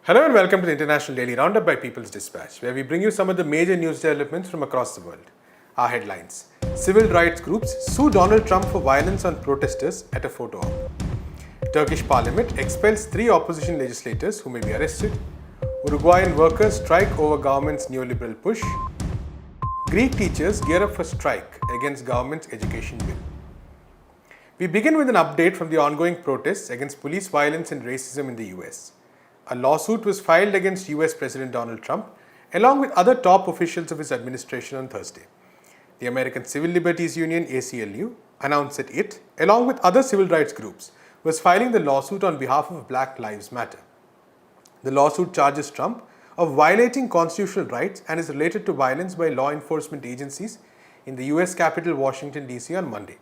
Hello and welcome to the International Daily Roundup by People's Dispatch, where we bring you some of the major news developments from across the world. Our headlines: Civil rights groups sue Donald Trump for violence on protesters at a photo op. Turkish parliament expels 3 opposition legislators who may be arrested. Uruguayan workers strike over government's neoliberal push. Greek teachers gear up for strike against government's education bill. We begin with an update from the ongoing protests against police violence and racism in the US. A lawsuit was filed against US President Donald Trump, along with other top officials of his administration on Thursday. The American Civil Liberties Union, ACLU, announced that it, along with other civil rights groups, was filing the lawsuit on behalf of Black Lives Matter. The lawsuit charges Trump of violating constitutional rights and is related to violence by law enforcement agencies in the US capital, Washington, D.C. on Monday.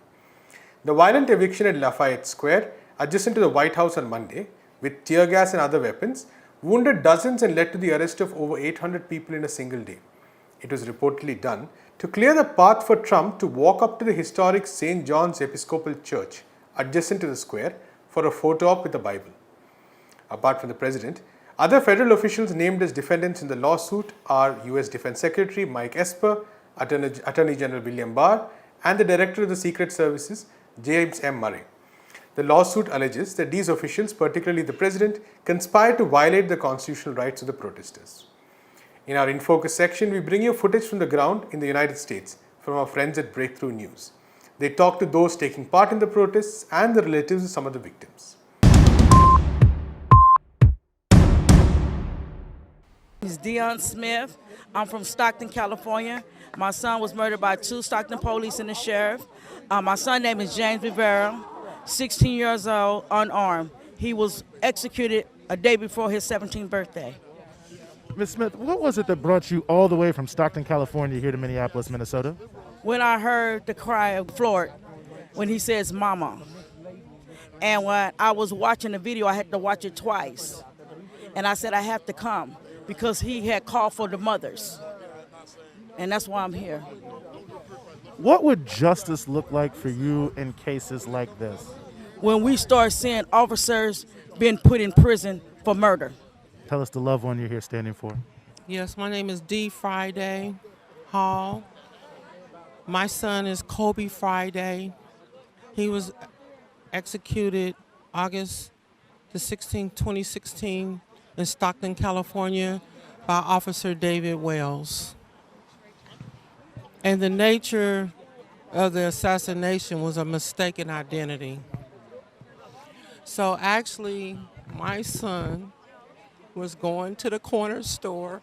The violent eviction at Lafayette Square, adjacent to the White House on Monday, with tear gas and other weapons, wounded dozens and led to the arrest of over 800 people in a single day. It was reportedly done to clear the path for Trump to walk up to the historic St. John's Episcopal Church, adjacent to the square, for a photo op with a Bible. Apart from the president, other federal officials named as defendants in the lawsuit are US Defense Secretary Mike Esper, Attorney General William Barr, and the Director of the Secret Services, James M. Murray. The lawsuit alleges that these officials, particularly the president, conspired to violate the constitutional rights of the protesters. In our In Focus section, we bring you footage from the ground in the United States from our friends at Breakthrough News. They talk to those taking part in the protests and the relatives of some of the victims. It's Dion Smith. I'm from Stockton, California. My son was murdered by 2 Stockton police and the sheriff. My son's name is James Rivera, 16 years old, unarmed. He was executed a day before his 17th birthday. Ms. Smith, what was it that brought you all the way from Stockton, California here to Minneapolis, Minnesota? When I heard the cry of Floyd, when he says mama, and when I was watching the video, I had to watch it twice. And I said I have to come because he had called for the mothers. And that's why I'm here. What would justice look like for you in cases like this? When we start seeing officers being put in prison for murder. Tell us the loved one you're here standing for. Yes, my name is Dee Friday Hall. My son is Kobe Friday. He was executed August the 16th, 2016 in Stockton, California by Officer David Wells. And the nature of the assassination was a mistaken identity. So actually, my son was going to the corner store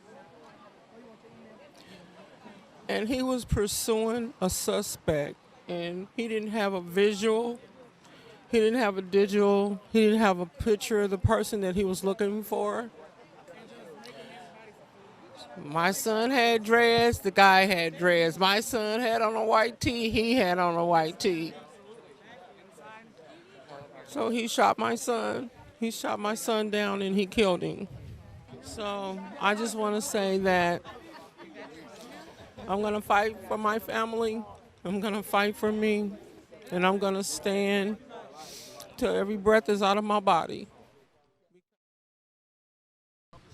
and he was pursuing a suspect, and he didn't have a visual, he didn't have a digital, he didn't have a picture of the person that he was looking for. My son had dreads, the guy had dreads. My son had on a white tee, he had on a white tee. So he shot my son. He shot my son down and he killed him. So I just want to say that I'm going to fight for my family. I'm going to fight for me. And I'm going to stand till every breath is out of my body.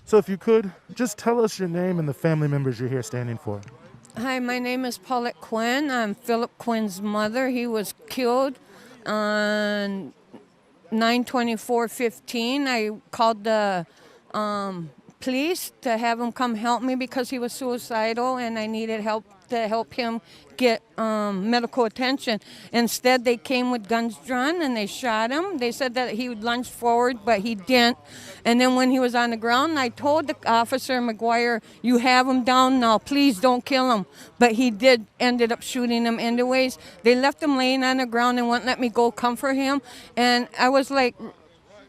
So if you could, just tell us your name and the family members you're here standing for. Hi, my name is Paulette Quinn. I'm Philip Quinn's mother. He was killed on 9/24/15. I called the police to have him come help me because he was suicidal and I needed help to help him get medical attention. Instead, they came with guns drawn and they shot him. They said that he would lunge forward, but he didn't. And then when he was on the ground, I told the officer, McGuire, you have him down now. Please don't kill him. But he ended up shooting him anyways. They left him laying on the ground and wouldn't let me go comfort him. And I was like,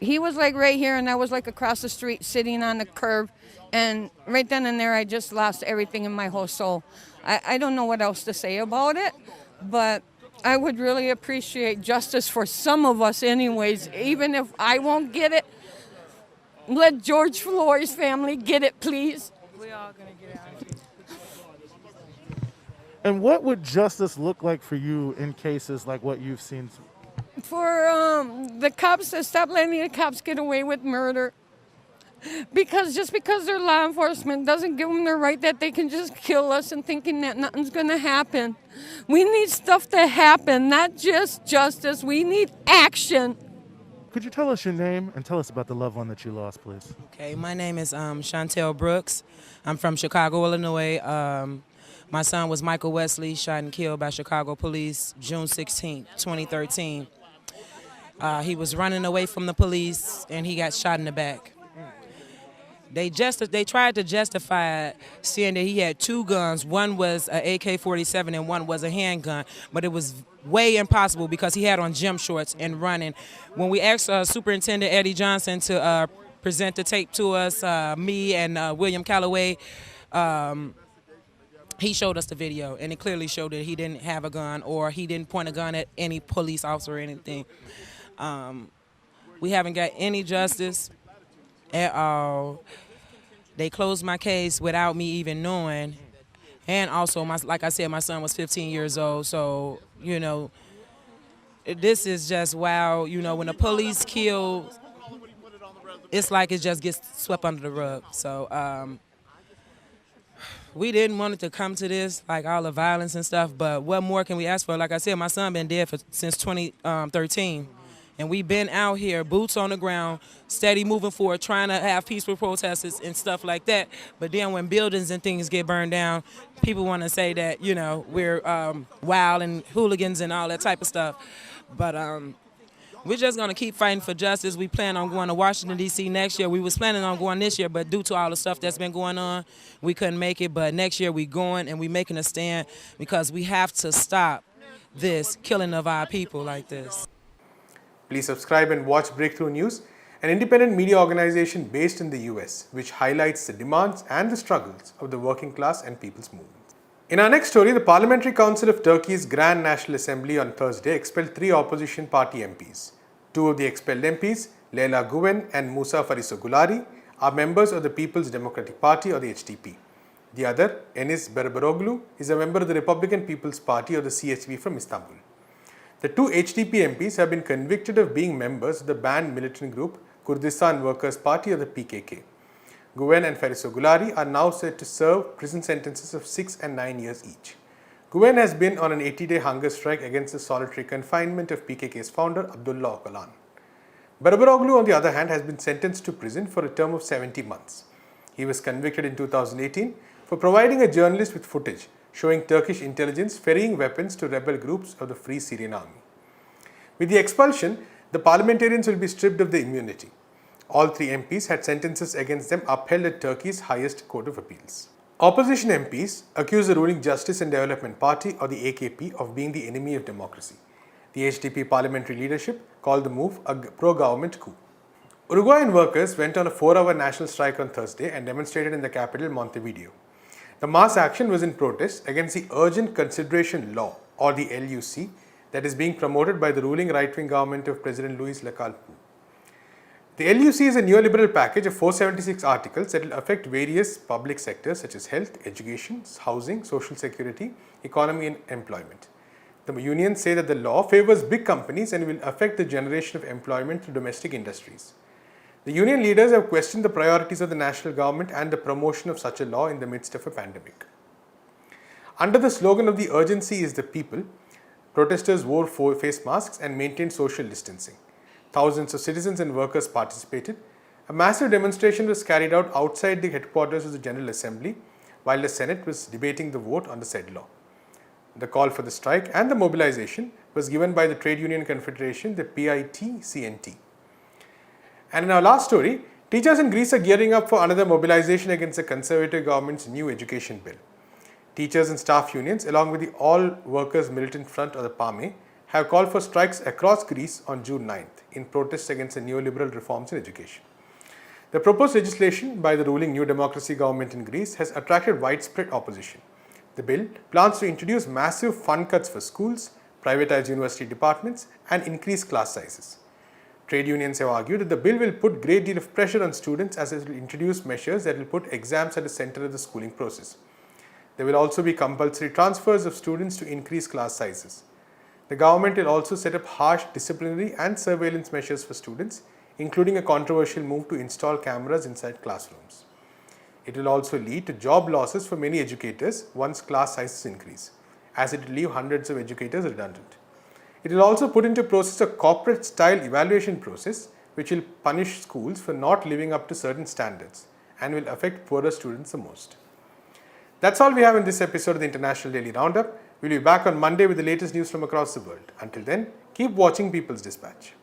he was like right here and I was like across the street sitting on the curb. And right then and there, I just lost everything in my whole soul. I don't know what else to say about it, but I would really appreciate justice for some of us anyways. Even if I won't get it, let George Floyd's family get it, please. We all gonna get out of here. And what would justice look like for you in cases like what you've seen? For the cops to stop letting the cops get away with murder. Because just because they're law enforcement doesn't give them the right that they can just kill us and thinking that nothing's going to happen. We need stuff to happen, not just justice. We need action. Could you tell us your name and tell us about the loved one that you lost, please? Okay, my name is Chantel Brooks. I'm from Chicago, Illinois. My son was Michael Wesley, shot and killed by Chicago police June 16, 2013. He was running away from the police and he got shot in the back. They tried to justify it, saying that he had two guns. One was an AK-47 and one was a handgun, but it was way impossible because he had on gym shorts and running. When we asked Superintendent Eddie Johnson to present the tape to us, me and William Calloway, he showed us the video, and it clearly showed that he didn't have a gun or he didn't point a gun at any police officer or anything. We haven't got any justice at all. They closed my case without me even knowing. And also, like I said, my son was 15 years old. So, you know, this is just wow. You know, when the police kill, it's like it just gets swept under the rug. So we didn't want it to come to this, like all the violence and stuff. But what more can we ask for? Like I said, my son been dead since 2013. And we've been out here, boots on the ground, steady moving forward, trying to have peaceful protests and stuff like that. But then when buildings and things get burned down, people want to say that, you know, we're wild and hooligans and all that type of stuff. But we're just going to keep fighting for justice. We plan on going to Washington, D.C. next year. We was planning on going this year, but due to all the stuff that's been going on, we couldn't make it. But next year we going and we making a stand because we have to stop this killing of our people like this. Please subscribe and watch Breakthrough News, an independent media organization based in the US, which highlights the demands and the struggles of the working class and people's movements. In our next story, the Parliamentary Council of Turkey's Grand National Assembly on Thursday expelled 3 opposition party MPs. 2 of the expelled MPs, Leyla Güven and Musa Farisogulari, are members of the People's Democratic Party or the HDP. The other, Enis Berberoglu, is a member of the Republican People's Party or the CHP from Istanbul. The 2 HDP MPs have been convicted of being members of the banned militant group Kurdistan Workers' Party or the PKK. Güven and Farisogulari are now set to serve prison sentences of 6 and 9 years each. Güven has been on an 80-day hunger strike against the solitary confinement of PKK's founder Abdullah Öcalan. Berberoglu, on the other hand, has been sentenced to prison for a term of 70 months. He was convicted in 2018 for providing a journalist with footage showing Turkish intelligence ferrying weapons to rebel groups of the Free Syrian Army. With the expulsion, the parliamentarians will be stripped of the immunity. All 3 MPs had sentences against them upheld at Turkey's highest court of appeals. Opposition MPs accuse the ruling Justice and Development Party or the AKP of being the enemy of democracy. The HDP parliamentary leadership called the move a pro-government coup. Uruguayan workers went on a 4-hour national strike on Thursday and demonstrated in the capital Montevideo. The mass action was in protest against the Urgent Consideration Law, or the LUC, that is being promoted by the ruling right-wing government of President Luis Lacalle Pou. The LUC is a neoliberal package of 476 articles that will affect various public sectors such as health, education, housing, social security, economy and employment. The unions say that the law favors big companies and will affect the generation of employment through domestic industries. The union leaders have questioned the priorities of the national government and the promotion of such a law in the midst of a pandemic. Under the slogan of the urgency is the people, protesters wore face masks and maintained social distancing. Thousands of citizens and workers participated. A massive demonstration was carried out outside the headquarters of the General Assembly while the Senate was debating the vote on the said law. The call for the strike and the mobilization was given by the Trade Union Confederation, the PIT-CNT. And in our last story, teachers in Greece are gearing up for another mobilization against the Conservative government's new education bill. Teachers and staff unions, along with the All Workers Militant Front or the PAME, have called for strikes across Greece on June 9th in protest against the neoliberal reforms in education. The proposed legislation by the ruling New Democracy government in Greece has attracted widespread opposition. The bill plans to introduce massive fund cuts for schools, privatize university departments, and increase class sizes. Trade unions have argued that the bill will put a great deal of pressure on students as it will introduce measures that will put exams at the center of the schooling process. There will also be compulsory transfers of students to increase class sizes. The government will also set up harsh disciplinary and surveillance measures for students, including a controversial move to install cameras inside classrooms. It will also lead to job losses for many educators once class sizes increase, as it will leave hundreds of educators redundant. It will also put into process a corporate-style evaluation process which will punish schools for not living up to certain standards and will affect poorer students the most. That's all we have in this episode of the International Daily Roundup. We'll be back on Monday with the latest news from across the world. Until then, keep watching People's Dispatch.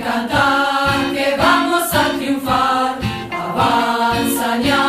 Cantar que vamos a triunfar, avanza ya.